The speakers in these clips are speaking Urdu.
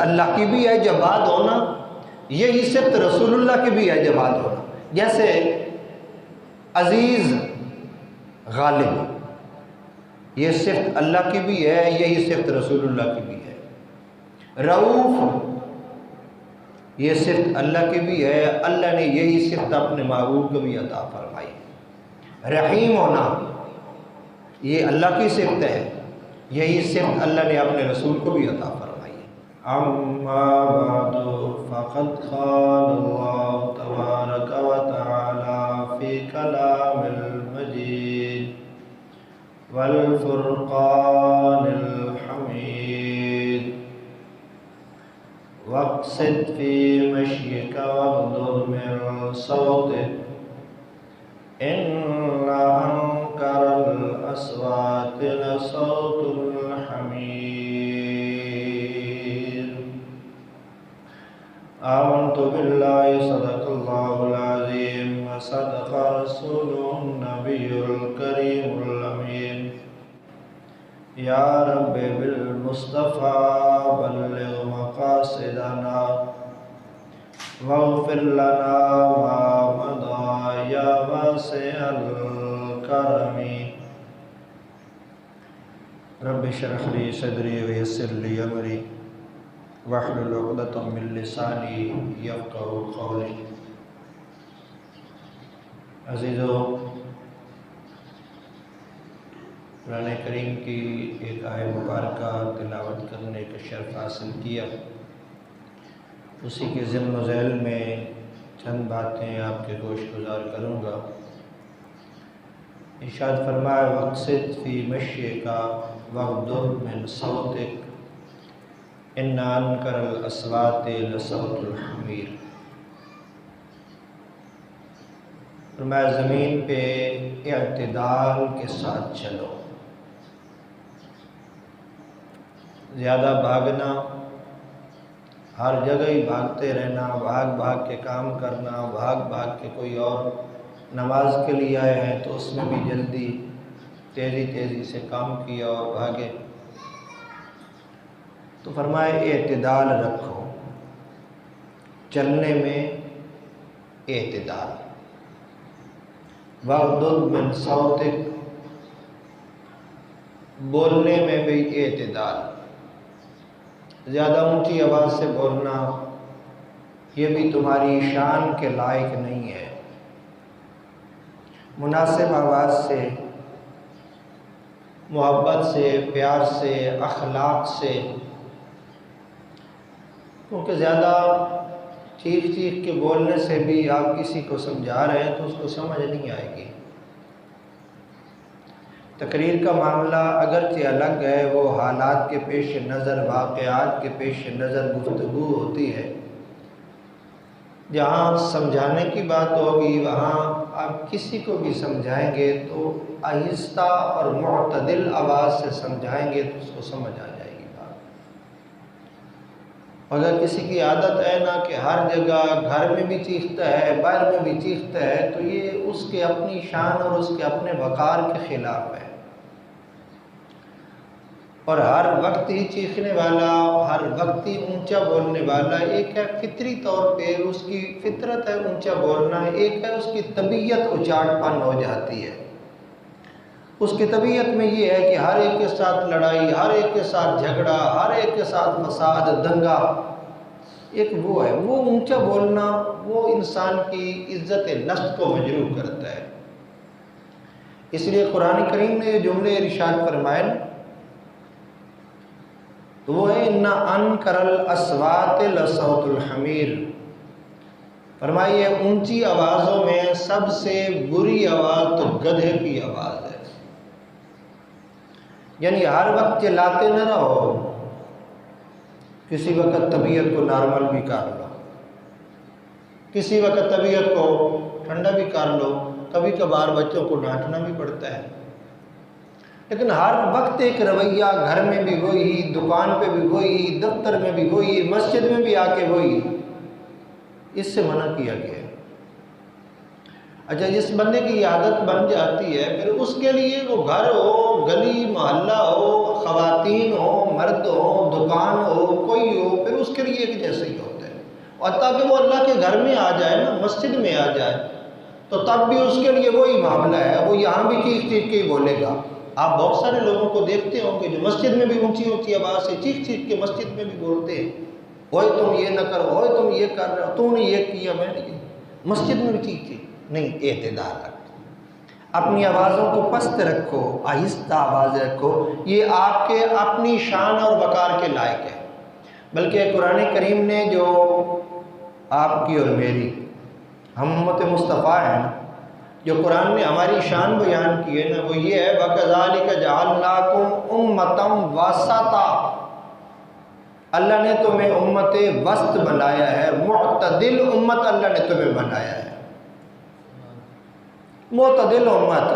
اللہ کی بھی ہے جباد ہونا، یہی صفت رسول اللہ کی بھی ہے جباد ہونا. جیسے عزیز غالب، یہ صفت اللہ کی بھی ہے، یہی صفت رسول اللہ کی بھی ہے. رؤوف، یہ صفت اللہ کی بھی ہے، اللہ نے یہی صفت اپنے محبوب کو بھی عطا فرمائی. رحیم ہونا یہ اللہ کی صفت ہے، یہی صفت اللہ نے اپنے رسول کو بھی عطا فرمائی. اما بعد فقد قال اللہ تبارک و تعالی فی کلام المجید والفرقان الحمید واقصد فی مشیک واغضض من صوتک ان انکر الاصوات لصوت الحمیر. آمنت باللہ صدق اللہ العظیم وصدق رسوله النبی الکریم الامین. یا رب بالمصطفیٰ بلغ مقاصدنا واغفر لنا ما مضى یا واسع الکرم. رب اشرح لی صدری ویسر لی امری واحلل عقدۃ من لسانی یفقہوا قولی. عزیزو، قرآن کریم کی ایک آیت مبارکہ تلاوت کرنے کا شرف حاصل کیا. اسی کے ضمن و ذیل میں چند باتیں آپ کے گوش گزار کروں گا. ارشاد فرمایا واقصد فی مشیک واغضض من صوتک ان انکر الاصوات لصوت الحمیر. فرمایا زمین پہ اعتدال کے ساتھ چلو. زیادہ بھاگنا، ہر جگہ ہی بھاگتے رہنا، بھاگ بھاگ کے کام کرنا، بھاگ بھاگ کے کوئی اور نماز کے لیے آئے ہیں تو اس میں بھی جلدی تیزی سے کام کیا اور بھاگے. تو فرمائے اعتدال رکھو، چلنے میں اعتدال. واغضض من صوتک، بولنے میں بھی اعتدال. زیادہ اونچی آواز سے بولنا یہ بھی تمہاری شان کے لائق نہیں ہے. مناسب آواز سے، محبت سے، پیار سے، اخلاق سے. کیونکہ زیادہ چیخ کے بولنے سے بھی آپ کسی کو سمجھا رہے ہیں تو اس کو سمجھ نہیں آئے گی. تقریر کا معاملہ اگرچہ الگ ہے، وہ حالات کے پیش نظر، واقعات کے پیش نظر گفتگو ہوتی ہے. جہاں سمجھانے کی بات ہوگی وہاں آپ کسی کو بھی سمجھائیں گے تو آہستہ اور معتدل آواز سے سمجھائیں گے تو اس کو سمجھ آ جائے گی بات. اگر کسی کی عادت ہے نا کہ ہر جگہ گھر میں بھی چیختا ہے، باہر میں بھی چیختا ہے، تو یہ اس کے اپنی شان اور اس کے اپنے وقار کے خلاف ہے. اور ہر وقت ہی چیخنے والا، ہر وقت ہی اونچا بولنے والا، ایک ہے فطری طور پہ اس کی فطرت ہے اونچا بولنا، ایک ہے اس کی طبیعت اچاٹ پن ہو جاتی ہے. اس کی طبیعت میں یہ ہے کہ ہر ایک کے ساتھ لڑائی، ہر ایک کے ساتھ جھگڑا، ہر ایک کے ساتھ فساد، دنگا. ایک وہ ہے، وہ اونچا بولنا وہ انسان کی عزت نفس کو مجروح کرتا ہے. اس لیے قرآن کریم نے یہ جملے ارشاد فرمائے تو وہ ہے ان انکر الاصوات لصوت الحمیر. فرمائیے اونچی آوازوں میں سب سے بری آواز تو گدھے کی آواز ہے. یعنی ہر وقت چلاتے نہ رہو، کسی وقت طبیعت کو نارمل بھی کر لو، کسی وقت طبیعت کو ٹھنڈا بھی کر لو. کبھی کبھار بچوں کو ڈانٹنا بھی پڑتا ہے، لیکن ہر وقت ایک رویہ، گھر میں بھی وہی، دکان پہ بھی وہی، دفتر میں بھی وہی، مسجد میں بھی آ کے وہی. اس سے منع کیا گیا ہے. اچھا، جس بندے کی یہ عادت بن جاتی ہے پھر اس کے لیے وہ گھر ہو، گلی محلہ ہو، خواتین ہو، مرد ہو، دکان ہو، کوئی ہو، پھر اس کے کے لیے ایک جیسے ہی ہوتے ہیں، اور تاکہ وہ اللہ کے گھر میں آ جائے نا، مسجد میں آ جائے، تو تب بھی اس کے لیے وہی معاملہ ہے، وہ یہاں بھی چیخ چیخ کے ہی بولے گا۔ آپ بہت سارے لوگوں کو دیکھتے ہوں گے جو مسجد میں بھی اونچی اونچی آواز سے چیخ چیخ کے مسجد میں بھی بولتے ہیں، اوئے تم یہ نہ کرو، اوئے تم یہ کر رہے ہو، تو نے یہ کیا، میں نے یہ، مسجد میں بھی چیخ چیخ نہیں، اعتدال رکھو، اپنی آوازوں کو پست رکھو، آہستہ آواز رکھو، یہ آپ کے اپنی شان اور وقار کے لائق ہے۔ بلکہ قرآن کریم نے جو آپ کی اور میری، ہم امت مصطفیٰ ہیں، جو قرآن نے ہماری شان بیان کی ہے نا، وہ یہ ہے وَكَذَلِكَ جَعَلْنَاكُمْ أُمَّةً وَسَطًا، اللہ نے تمہیں امت وسط بنایا ہے، معتدل امت اللہ نے تمہیں بنایا ہے، معتدل امت۔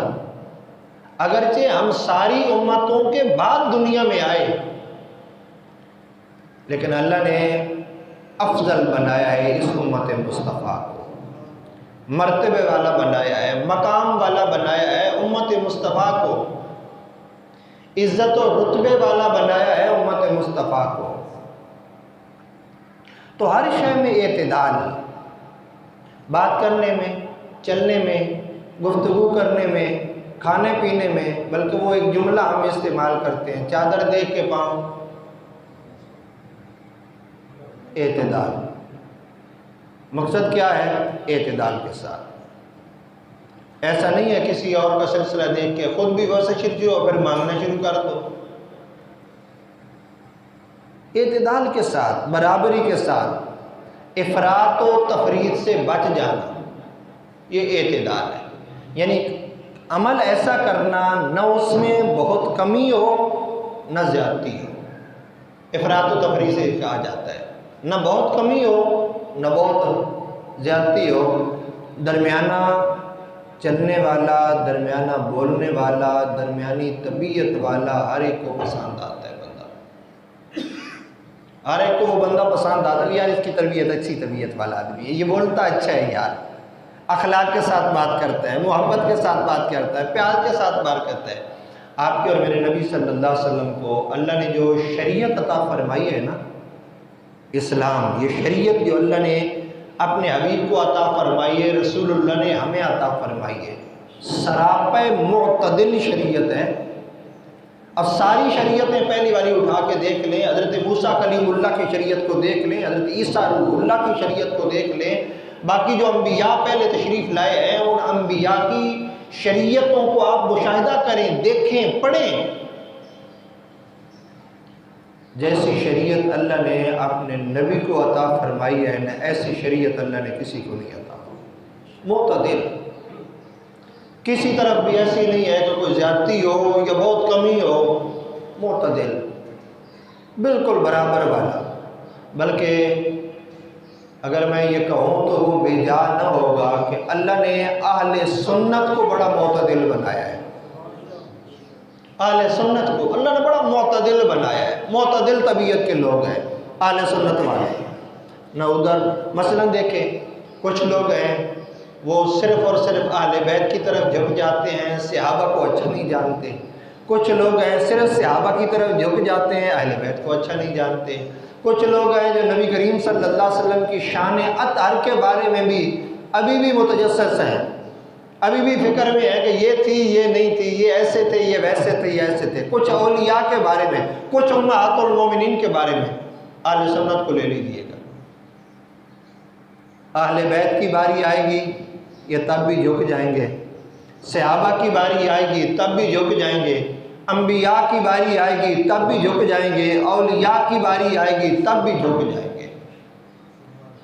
اگرچہ ہم ساری امتوں کے بعد دنیا میں آئے، لیکن اللہ نے افضل بنایا ہے اس امت مصطفیٰ کو، مرتبے والا بنایا ہے، مقام والا بنایا ہے امت مصطفیٰ کو، عزت و رتبے والا بنایا ہے امت مصطفیٰ کو۔ تو ہر شے میں اعتدال، بات کرنے میں، چلنے میں، گفتگو کرنے میں، کھانے پینے میں، بلکہ وہ ایک جملہ ہم استعمال کرتے ہیں، چادر دیکھ کے پاؤں، اعتدال۔ مقصد کیا ہے؟ اعتدال کے ساتھ۔ ایسا نہیں ہے کسی اور کا سلسلہ دیکھ کے خود بھی ویسے شرجو اور پھر مانگنا شروع کر دو۔ اعتدال کے ساتھ، برابری کے ساتھ، افراط و تفریط سے بچ جانا، یہ اعتدال ہے۔ یعنی عمل ایسا کرنا نہ اس میں بہت کمی ہو نہ زیادتی ہو، افراط و تفریط سے کہا جاتا ہے، نہ بہت کمی ہو نہ بہت زیادتی ہو، درمیانہ چلنے والا، درمیانہ بولنے والا، درمیانی طبیعت والا، ہر ایک کو پسند آتا ہے بندہ، ہر ایک کو وہ بندہ پسند آتا ہے، یار اس کی طبیعت اچھی طبیعت والا آدمی ہے، یہ بولتا اچھا ہے یار، اخلاق کے ساتھ بات کرتا ہے، محبت کے ساتھ بات کرتا ہے، پیار کے ساتھ بات کرتا ہے۔ آپ کے اور میرے نبی صلی اللہ علیہ وسلم کو اللہ نے جو شریعت عطا فرمائی ہے نا، اسلام، یہ شریعت جو اللہ نے اپنے حبیب کو عطا فرمائی ہے، رسول اللہ نے ہمیں عطا فرمائی ہے، سراپا معتدل شریعت ہے۔ اب ساری شریعتیں پہلی والی اٹھا کے دیکھ لیں، حضرت موسیٰ کلیم اللہ کی شریعت کو دیکھ لیں، حضرت عیسیٰ روح اللہ کی شریعت کو دیکھ لیں، باقی جو انبیاء پہلے تشریف لائے ہیں ان انبیاء کی شریعتوں کو آپ مشاہدہ کریں، دیکھیں، پڑھیں، جیسی شریعت اللہ نے اپنے نبی کو عطا فرمائی ہے نہ ایسی شریعت اللہ نے کسی کو نہیں عطا فرمائی، معتدل، کسی طرف بھی ایسی نہیں ہے کہ کوئی زیادتی ہو یا بہت کمی ہو، معتدل، بالکل برابر والا۔ بلکہ اگر میں یہ کہوں تو وہ بے جا نہ ہوگا کہ اللہ نے اہل سنت کو بڑا معتدل بنایا ہے، اہل سنت کو اللہ نے بڑا معتدل بنایا ہے، معتدل طبیعت کے لوگ ہیں اہل سنت والے۔ نہ ادھر مثلا دیکھیں کچھ لوگ ہیں وہ صرف اور صرف اہل بیت کی طرف جھک جاتے ہیں، صحابہ کو اچھا نہیں جانتے، کچھ لوگ ہیں صرف صحابہ کی طرف جھک جاتے ہیں، اہل بیت کو اچھا نہیں جانتے، کچھ لوگ ہیں جو نبی کریم صلی اللہ علیہ وسلم کی شان اطہر کے بارے میں بھی ابھی بھی متجسس ہیں، ابھی بھی فکر میں ہے کہ یہ تھی یہ نہیں تھی، یہ ایسے تھے یہ ویسے تھے یہ ایسے تھے، کچھ اولیاء کے بارے میں، کچھ امہات المومنین کے بارے میں۔ اہل سنت کو لے لیجیے گا، اہل بیت کی باری آئے گی یہ تب بھی جھک جائیں گے، صحابہ کی باری آئے گی تب بھی جھک جائیں گے، انبیاء کی باری آئے گی تب بھی جھک جائیں گے، اولیاء کی باری آئے گی تب بھی جھک جائیں گے،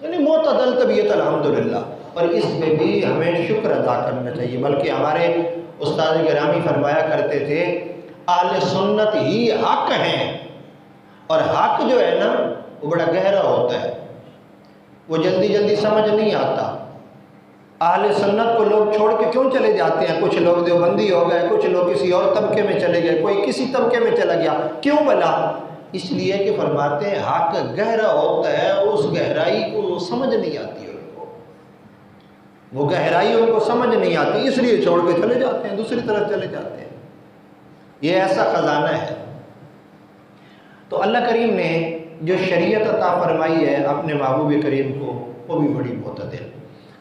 یعنی معتدل طبیعت الحمدللہ۔ اور اس میں بھی ہمیں شکر ادا کرنا چاہیے، بلکہ ہمارے استاد گرامی فرمایا کرتے تھے اہل سنت ہی حق ہیں، اور حق جو ہے نا وہ بڑا گہرا ہوتا ہے، وہ جلدی جلدی سمجھ نہیں آتا۔ اہل سنت کو لوگ چھوڑ کے کیوں چلے جاتے ہیں؟ کچھ لوگ دیوبندی ہو گئے، کچھ لوگ کسی اور طبقے میں چلے گئے، کوئی کسی طبقے میں چلا گیا، کیوں بلا؟ اس لیے کہ فرماتے ہیں حق گہرا ہوتا ہے، اس گہرائی کو سمجھ نہیں آتی ان کو، وہ گہرائی ان کو سمجھ نہیں آتی، اس لیے چھوڑ کے چلے جاتے ہیں، دوسری طرف چلے جاتے ہیں۔ یہ ایسا خزانہ ہے۔ تو اللہ کریم نے جو شریعت عطا فرمائی ہے اپنے محبوب کریم کو وہ بھی بڑی معتدل۔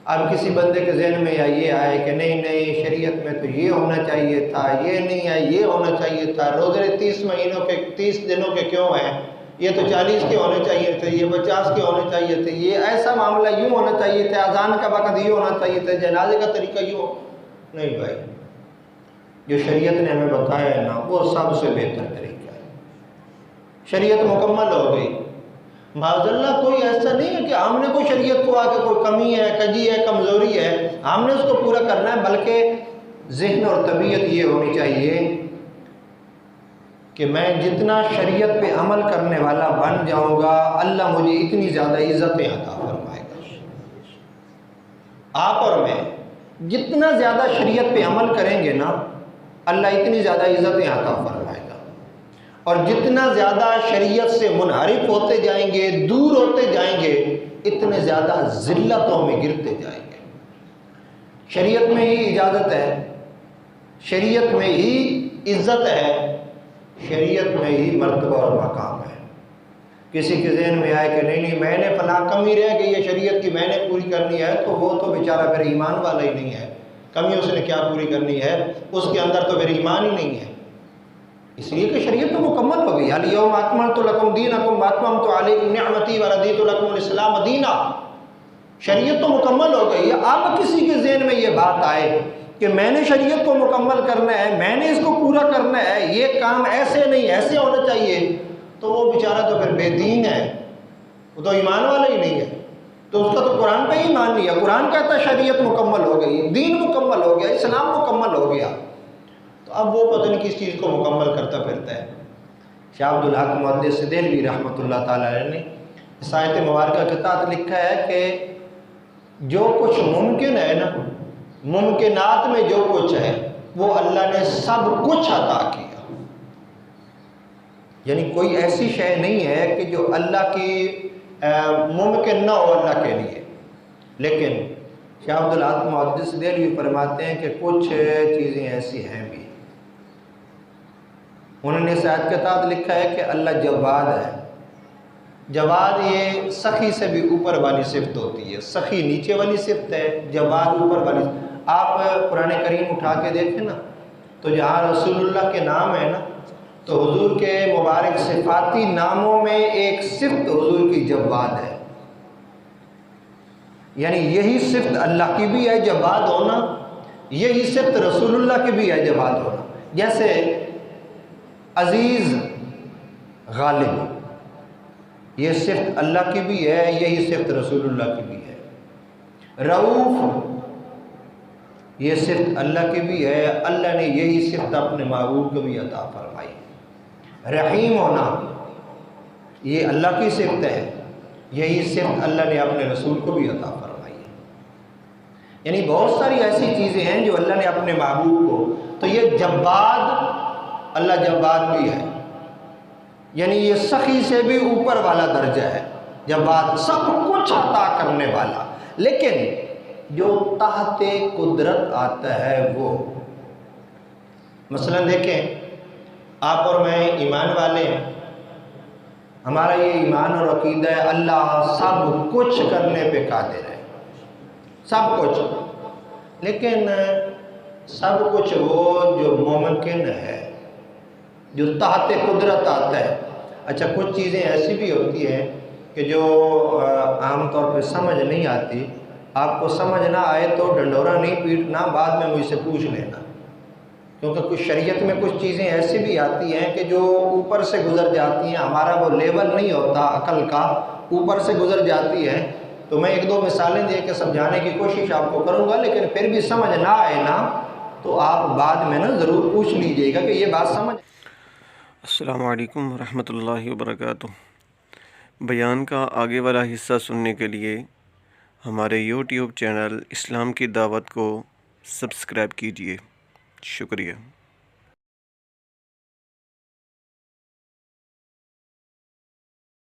اب کسی بندے کے ذہن میں یا یہ آئے کہ نہیں نہیں شریعت میں تو یہ ہونا چاہیے تھا، یہ نہیں ہے یہ ہونا چاہیے تھا، روزے 30 مہینوں کے 30 دنوں کے کیوں ہیں، یہ تو 40 کے ہونے چاہیے تھے، یہ 50 کے ہونے چاہیے تھے، یہ ایسا معاملہ یوں ہونا چاہیے تھا، اذان کا وقت یہ ہونا چاہیے تھا، جنازے کا طریقہ یوں نہیں بھائی، جو شریعت نے ہمیں بتایا ہے نا وہ سب سے بہتر طریقہ ہے۔ شریعت مکمل ہو گئی، معاذ اللہ کوئی ایسا نہیں ہے کہ ہم نے کوئی شریعت کو آ کے کوئی کمی ہے، کجی ہے، کمزوری ہے، ہم نے اس کو پورا کرنا ہے، بلکہ ذہن اور طبیعت یہ ہونی چاہیے کہ میں جتنا شریعت پہ عمل کرنے والا بن جاؤں گا اللہ مجھے اتنی زیادہ عزتیں عطا فرمائے گا۔ آپ اور میں جتنا زیادہ شریعت پہ عمل کریں گے نا اللہ اتنی زیادہ عزتیں عطا فرمائے گا، اور جتنا زیادہ شریعت سے منحرف ہوتے جائیں گے، دور ہوتے جائیں گے، اتنے زیادہ ذلتوں میں گرتے جائیں گے۔ شریعت میں ہی اجازت ہے، شریعت میں ہی عزت ہے، شریعت میں ہی مرتبہ اور مقام ہے۔ کسی کے ذہن میں آئے کہ نہیں نہیں میں نے فلاں کمی رہ گئی ہے شریعت کی میں نے پوری کرنی ہے، تو وہ تو بیچارہ پھر ایمان والا ہی نہیں ہے، کمی اس نے کیا پوری کرنی ہے، اس کے اندر تو پھر ایمان ہی نہیں ہے۔ اس لیے کہ شریعت تو مکمل ہو گئی، الیوم اکملت لکم دینکم واتممت علیکم نعمتی ورضیت لکم الاسلام دینا، شریعت تو مکمل ہو گئی ہے۔ اب کسی کے ذہن میں یہ بات آئے کہ میں نے شریعت کو مکمل کرنا ہے، میں نے اس کو پورا کرنا ہے، یہ کام ایسے نہیں ایسے ہونا چاہیے، تو وہ بیچارہ تو پھر بے دین ہے، وہ تو ایمان والا ہی نہیں ہے، تو اس کا تو قرآن پہ ہی ایمان نہیں ہے۔ قرآن کہتا ہے شریعت مکمل ہو گئی، دین مکمل ہو گیا، اسلام مکمل ہو گیا، تو اب وہ پتہ نہیں کس چیز کو مکمل کرتا پھرتا ہے۔ شاہ عبدالحق محدث دہلوی رحمۃ اللہ تعالیٰ علیہ نے اس آیت مبارکہ کے تحت لکھا ہے کہ جو کچھ ممکن ہے نا، ممکنات میں جو کچھ ہے وہ اللہ نے سب کچھ عطا کیا، یعنی کوئی ایسی شے نہیں ہے کہ جو اللہ کی ممکن نہ ہو اللہ کے لیے۔ لیکن شاہ عبدالحق محدث دہلوی فرماتے ہیں کہ کچھ چیزیں ایسی ہیں بھی، انہوں نے اس آیت کے تحت لکھا ہے کہ اللہ جواد ہے۔ جواد یہ سخی سے بھی اوپر والی صفت ہوتی ہے، سخی نیچے والی صفت ہے، جواد اوپر والی۔ آپ قرآن کریم اٹھا کے دیکھیں نا تو جہاں رسول اللہ کے نام ہے نا تو حضور کے مبارک صفاتی ناموں میں ایک صفت حضور کی جواد ہے، یعنی یہی صفت اللہ کی بھی ہے جواد ہونا، یہی صفت رسول اللہ کی بھی ہے جواد ہونا۔ جیسے عزیز غالب یہ صفت اللہ کی بھی ہے، یہی صفت رسول اللہ کی بھی ہے۔ رؤوف یہ صفت اللہ کی بھی ہے، اللہ نے یہی صفت اپنے محبوب کو بھی عطا فرمائی۔ رحیم ہونا یہ اللہ کی صفت ہے، یہی صفت اللہ نے اپنے رسول کو بھی عطا فرمائی ہے۔ یعنی بہت ساری ایسی چیزیں ہیں جو اللہ نے اپنے محبوب کو، تو یہ جواد اللہ جواد بھی ہے، یعنی یہ سخی سے بھی اوپر والا درجہ ہے، جواد سب کچھ عطا کرنے والا۔ لیکن جو تحت قدرت آتا ہے وہ، مثلا دیکھیں آپ اور میں ایمان والے ہیں، ہمارا یہ ایمان اور عقیدہ ہے اللہ سب کچھ کرنے پہ قادر ہے، سب کچھ، لیکن سب کچھ وہ جو ممکن ہے، جو تحت قدرت آتا ہے۔ اچھا کچھ چیزیں ایسی بھی ہوتی ہیں کہ جو عام طور پہ سمجھ نہیں آتی، آپ کو سمجھ نہ آئے تو ڈنڈورا نہیں پیٹنا، بعد میں مجھ سے پوچھ لینا، کیونکہ کچھ شریعت میں کچھ چیزیں ایسی بھی آتی ہیں کہ جو اوپر سے گزر جاتی ہیں، ہمارا وہ لیول نہیں ہوتا عقل کا، اوپر سے گزر جاتی ہے۔ تو میں ایک دو مثالیں دے کے سمجھانے کی کوشش آپ کو کروں گا، لیکن پھر بھی سمجھ نہ آئے نا تو آپ بعد میں نا ضرور پوچھ لیجئے گا کہ یہ بات سمجھ۔ السلام علیکم ورحمۃ اللہ وبرکاتہ۔ بیان کا آگے والا حصہ سننے کے لیے ہمارے یوٹیوب چینل اسلام کی دعوت کو سبسکرائب کیجیے، شکریہ۔